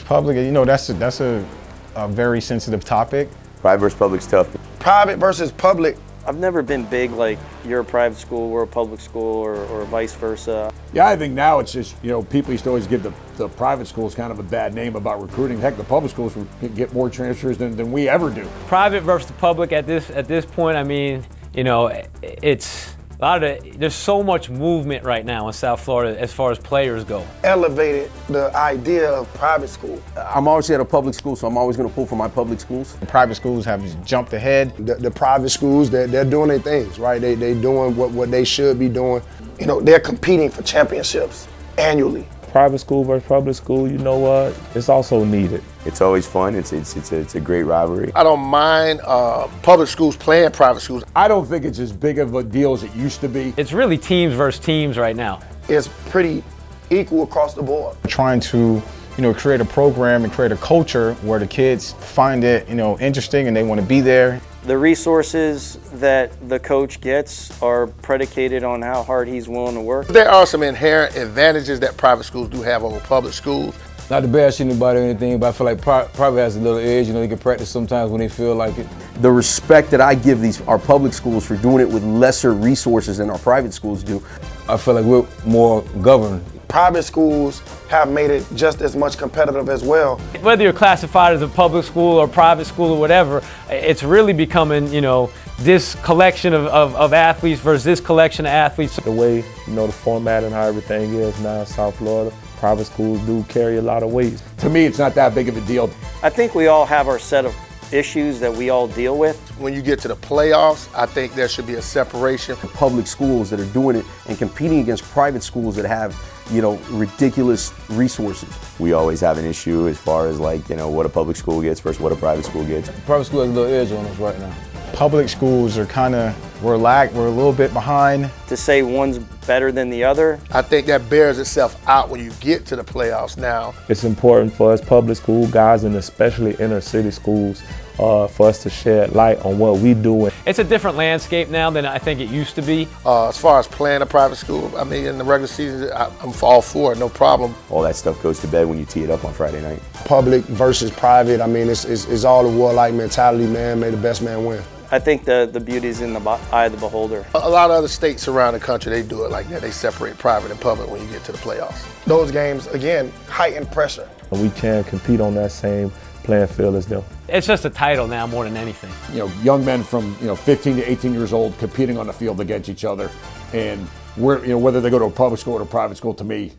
versus public, you know, that's a very sensitive topic. Private versus public's tough. Private versus public. I've never been big like you're a private school, we're a public school, or vice versa. Yeah, I think now it's just, you know, people used to always give the private schools kind of a bad name about recruiting. Heck, the public schools get more transfers than we ever do. Private versus the public at this point, I mean, you know, it's there's so much movement right now in South Florida as far as players go. Elevated the idea of private school. I'm always at a public school, so I'm always going to pull for my public schools. The private schools have jumped ahead. The private schools, they're doing their things, right? They doing what they should be doing. You know, they're competing for championships annually. Private school versus public school, you know what? It's also needed. It's always fun. It's a great rivalry. I don't mind public schools playing private schools. I don't think it's as big of a deal as it used to be. It's really teams versus teams right now. It's pretty equal across the board. Trying to, you know, create a program and create a culture where the kids find it, you know, interesting and they want to be there. The resources that the coach gets are predicated on how hard he's willing to work. There are some inherent advantages that private schools do have over public schools. Not to bash anybody or anything, but I feel like private has a little edge. You know, they can practice sometimes when they feel like it. The respect that I give our public schools for doing it with lesser resources than our private schools do. I feel like we're more governed. Private schools have made it just as much competitive as well. Whether you're classified as a public school or private school or whatever, it's really becoming, you know, this collection of athletes versus this collection of athletes. The way, you know, the format and how everything is now in South Florida, private schools do carry a lot of weight. To me, it's not that big of a deal. I think we all have our set of issues that we all deal with. When you get to the playoffs, I think there should be a separation. Public schools that are doing it and competing against private schools that have, you know, ridiculous resources. We always have an issue as far as, like, you know, what a public school gets versus what a private school gets. Private school has a little edge on us right now. Public schools are we're a little bit behind. To say one's better than the other, I think that bears itself out when you get to the playoffs now. It's important for us public school guys, and especially inner city schools, for us to shed light on what we do. It's a different landscape now than I think it used to be. As far as playing a private school, I mean, in the regular season, I'm all for it, no problem. All that stuff goes to bed when you tee it up on Friday night. Public versus private, I mean, it's all a warlike mentality, man. May the best man win. I think the beauty is in the eye of the beholder. A lot of other states around the country, they do it like that. They separate private and public when you get to the playoffs. Those games, again, heighten pressure. We can't compete on that same playing field as them. It's just a title now more than anything. You know, young men from, you know, 15 to 18 years old competing on the field against each other. And we're, you know, whether they go to a public school or a private school, to me,